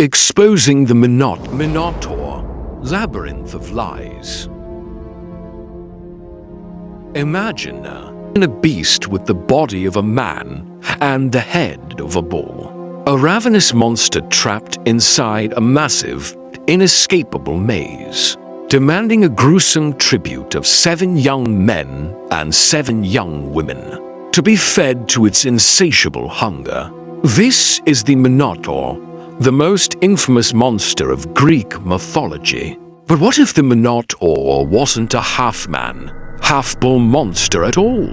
Exposing the Minotaur, Labyrinth of Lies. Imagine a beast with the body of a man and the head of a bull. A ravenous monster trapped inside a massive, inescapable maze, demanding a gruesome tribute of 7 young men and 7 young women to be fed to its insatiable hunger. This is the Minotaur, the most infamous monster of Greek mythology. But what if the Minotaur wasn't a half-man, half-bull monster at all?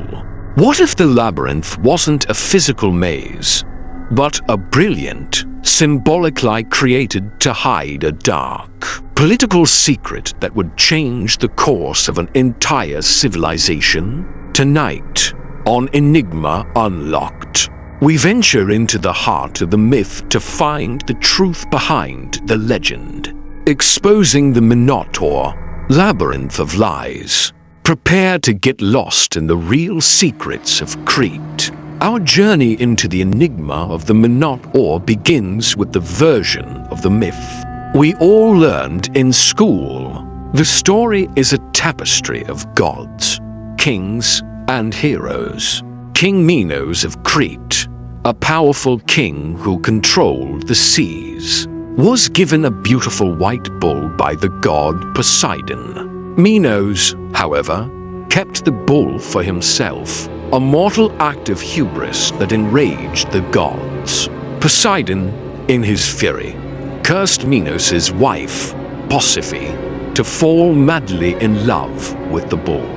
What if the labyrinth wasn't a physical maze, but a brilliant, symbolic lie created to hide a dark, political secret that would change the course of an entire civilization? Tonight, on Enigma Unlocked, we venture into the heart of the myth to find the truth behind the legend. Exposing the Minotaur, Labyrinth of Lies. Prepare to get lost in the real secrets of Crete. Our journey into the enigma of the Minotaur begins with the version of the myth we all learned in school. The story is a tapestry of gods, kings, and heroes. King Minos of Crete, a powerful king who controlled the seas, was given a beautiful white bull by the god Poseidon. Minos, however, kept the bull for himself, a mortal act of hubris that enraged the gods. Poseidon, in his fury, cursed Minos' wife, Pasiphae, to fall madly in love with the bull.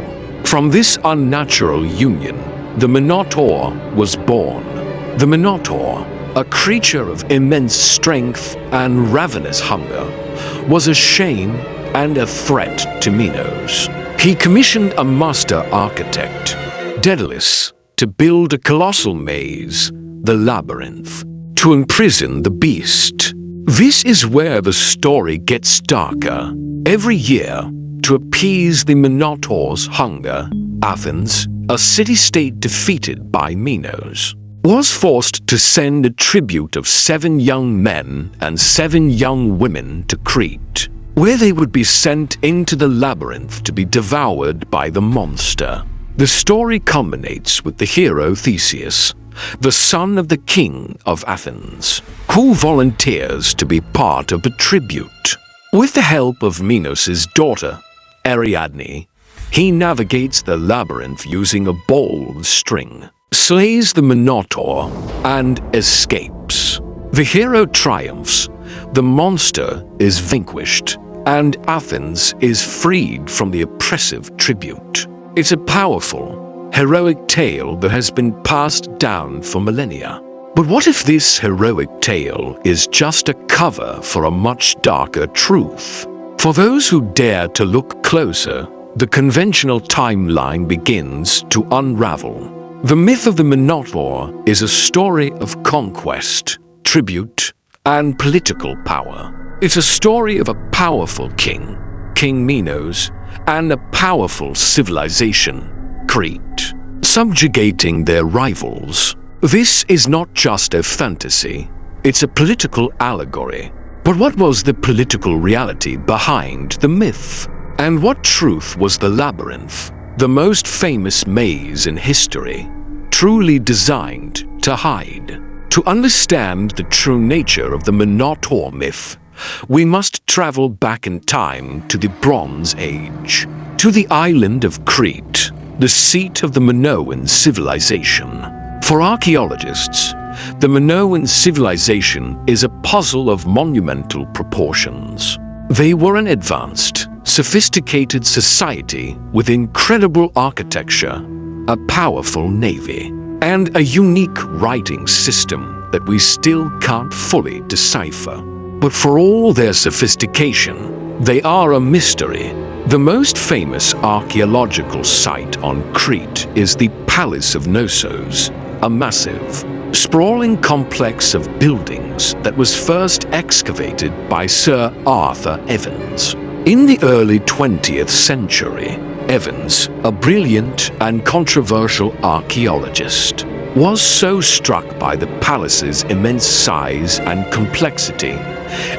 From this unnatural union, the Minotaur was born. The Minotaur, a creature of immense strength and ravenous hunger, was a shame and a threat to Minos. He commissioned a master architect, Daedalus, to build a colossal maze, the Labyrinth, to imprison the beast. This is where the story gets darker. Every year, to appease the Minotaur's hunger, Athens, a city-state defeated by Minos, was forced to send a tribute of 7 young men and 7 young women to Crete, where they would be sent into the labyrinth to be devoured by the monster. The story culminates with the hero Theseus, the son of the king of Athens, who volunteers to be part of the tribute. With the help of Minos' daughter, Ariadne, he navigates the labyrinth using a bow string, slays the Minotaur, and escapes. The hero triumphs, the monster is vanquished, and Athens is freed from the oppressive tribute. It's a powerful, heroic tale that has been passed down for millennia. But what if this heroic tale is just a cover for a much darker truth? For those who dare to look closer, the conventional timeline begins to unravel. The myth of the Minotaur is a story of conquest, tribute, and political power. It's a story of a powerful king, King Minos, and a powerful civilization, Crete, subjugating their rivals. This is not just a fantasy, it's a political allegory. But what was the political reality behind the myth? And what truth was the labyrinth, the most famous maze in history, truly designed to hide? To understand the true nature of the Minotaur myth, we must travel back in time to the Bronze Age, to the island of Crete, the seat of the Minoan civilization. For archaeologists, the Minoan civilization is a puzzle of monumental proportions. They were an advanced, sophisticated society with incredible architecture, a powerful navy, and a unique writing system that we still can't fully decipher. But for all their sophistication, they are a mystery. The most famous archaeological site on Crete is the Palace of Knossos, a massive, sprawling complex of buildings that was first excavated by Sir Arthur Evans. In the early 20th century, Evans, a brilliant and controversial archaeologist, was so struck by the palace's immense size and complexity,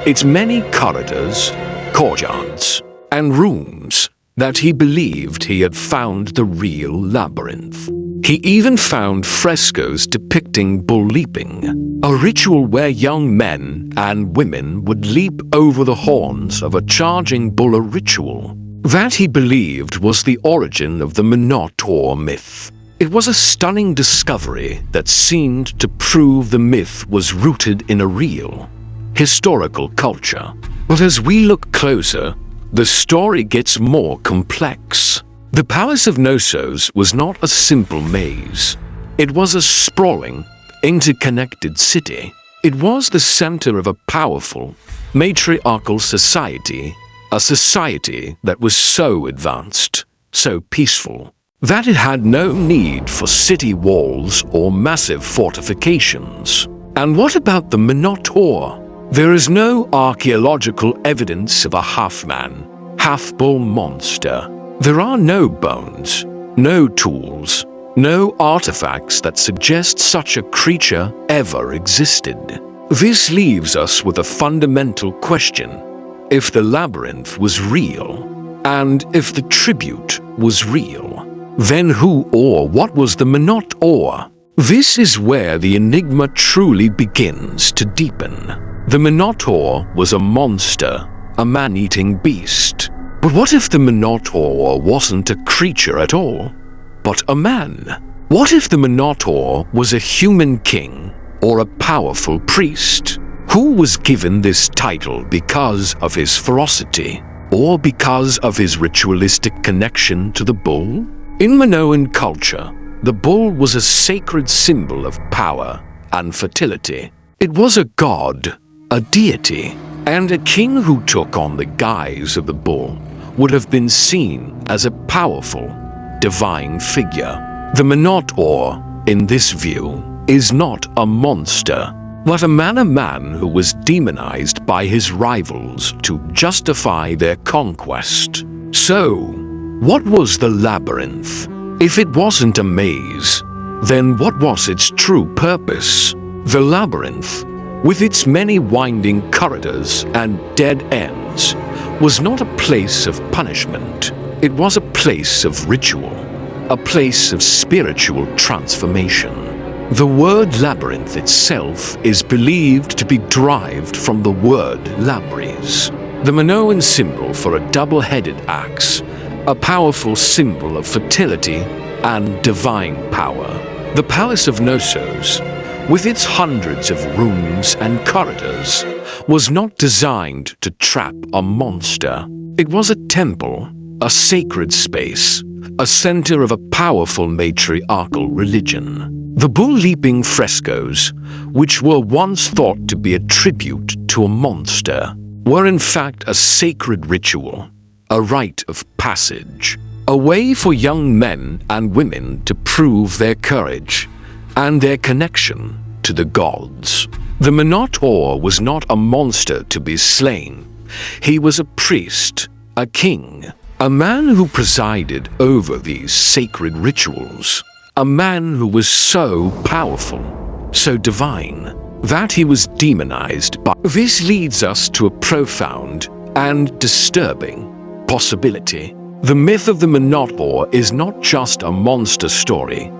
its many corridors, courtyards, and rooms, that he believed he had found the real labyrinth. He even found frescoes depicting bull leaping, a ritual where young men and women would leap over the horns of a charging bull, a ritual that he believed was the origin of the Minotaur myth. It was a stunning discovery that seemed to prove the myth was rooted in a real, historical culture. But as we look closer, the story gets more complex. The Palace of Knossos was not a simple maze. It was a sprawling, interconnected city. It was the center of a powerful, matriarchal society, a society that was so advanced, so peaceful, that it had no need for city walls or massive fortifications. And what about the Minotaur? There is no archaeological evidence of a half-man, half-bull monster. There are no bones, no tools, no artifacts that suggest such a creature ever existed. This leaves us with a fundamental question. If the labyrinth was real, and if the tribute was real, then who or what was the Minotaur? This is where the enigma truly begins to deepen. The Minotaur was a monster, a man-eating beast. But what if the Minotaur wasn't a creature at all, but a man? What if the Minotaur was a human king or a powerful priest who was given this title because of his ferocity or because of his ritualistic connection to the bull? In Minoan culture, the bull was a sacred symbol of power and fertility. It was a god, a deity, and a king who took on the guise of the bull would have been seen as a powerful, divine figure. The Minotaur, in this view, is not a monster, but a man who was demonized by his rivals to justify their conquest. So, what was the labyrinth? If it wasn't a maze, then what was its true purpose? The labyrinth, with its many winding corridors and dead ends, was not a place of punishment. It was a place of ritual, a place of spiritual transformation. The word labyrinth itself is believed to be derived from the word labris, the Minoan symbol for a double-headed axe, a powerful symbol of fertility and divine power. The Palace of Knossos, with its hundreds of rooms and corridors, was not designed to trap a monster. It was a temple, a sacred space, a center of a powerful matriarchal religion. The bull-leaping frescoes, which were once thought to be a tribute to a monster, were in fact a sacred ritual, a rite of passage, a way for young men and women to prove their courage and their connection to the gods. The Minotaur was not a monster to be slain. He was a priest, a king, a man who presided over these sacred rituals, a man who was so powerful, so divine, that he was demonized by. This leads us to a profound and disturbing possibility. The myth of the Minotaur is not just a monster story.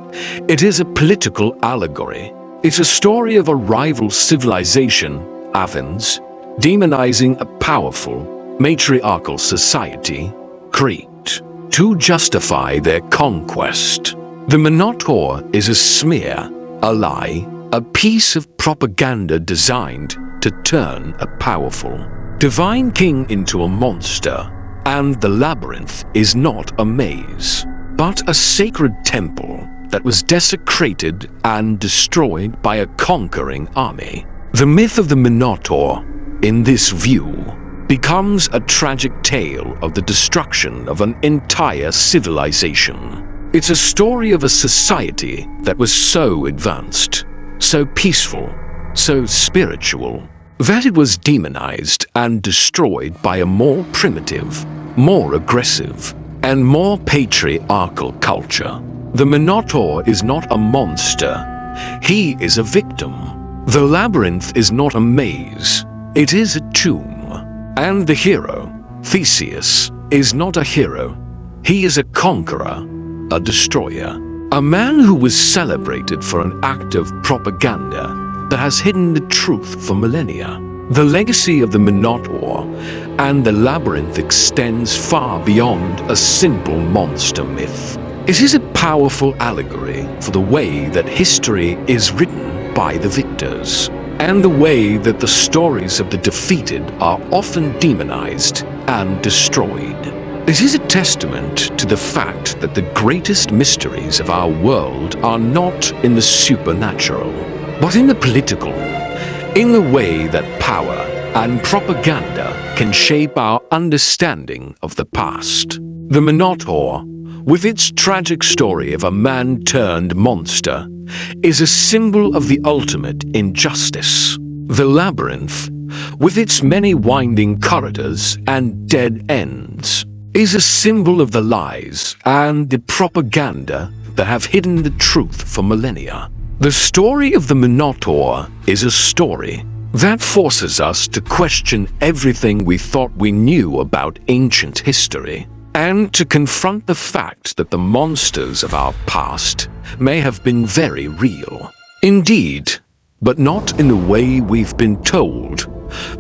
It is a political allegory. It's a story of a rival civilization, Athens, demonizing a powerful, matriarchal society, Crete, to justify their conquest. The Minotaur is a smear, a lie, a piece of propaganda designed to turn a powerful, divine king into a monster. And the labyrinth is not a maze, but a sacred temple that was desecrated and destroyed by a conquering army. The myth of the Minotaur, in this view, becomes a tragic tale of the destruction of an entire civilization. It's a story of a society that was so advanced, so peaceful, so spiritual, that it was demonized and destroyed by a more primitive, more aggressive, and more patriarchal culture. The Minotaur is not a monster, he is a victim. The labyrinth is not a maze, it is a tomb. And the hero, Theseus, is not a hero. He is a conqueror, a destroyer. A man who was celebrated for an act of propaganda that has hidden the truth for millennia. The legacy of the Minotaur and the labyrinth extends far beyond a simple monster myth. It is a powerful allegory for the way that history is written by the victors, and the way that the stories of the defeated are often demonized and destroyed. It is a testament to the fact that the greatest mysteries of our world are not in the supernatural, but in the political, in the way that power and propaganda can shape our understanding of the past. The Minotaur, with its tragic story of a man-turned monster, is a symbol of the ultimate injustice. The labyrinth, with its many winding corridors and dead ends, is a symbol of the lies and the propaganda that have hidden the truth for millennia. The story of the Minotaur is a story that forces us to question everything we thought we knew about ancient history, and to confront the fact that the monsters of our past may have been very real. Indeed, but not in the way we've been told.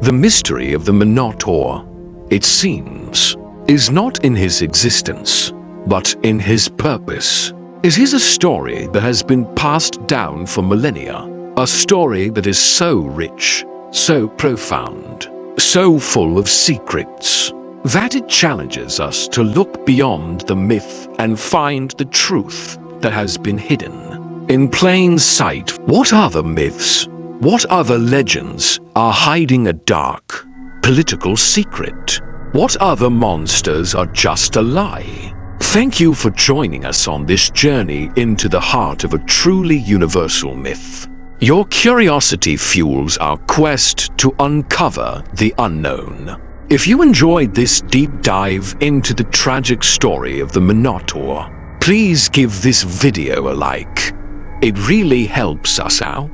The mystery of the Minotaur, it seems, is not in his existence, but in his purpose. It is a story that has been passed down for millennia, a story that is so rich, so profound, so full of secrets, that it challenges us to look beyond the myth and find the truth that has been hidden in plain sight. What other myths, what other legends are hiding a dark, political secret? What other monsters are just a lie? Thank you for joining us on this journey into the heart of a truly universal myth. Your curiosity fuels our quest to uncover the unknown. If you enjoyed this deep dive into the tragic story of the Minotaur, please give this video a like. It really helps us out.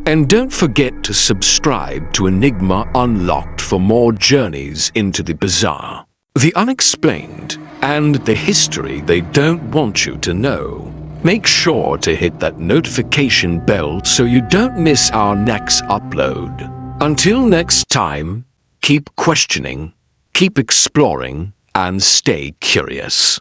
And don't forget to subscribe to Enigma Unlocked for more journeys into the bizarre, the unexplained, and the history they don't want you to know. Make sure to hit that notification bell so you don't miss our next upload. Until next time, keep questioning, keep exploring, and stay curious.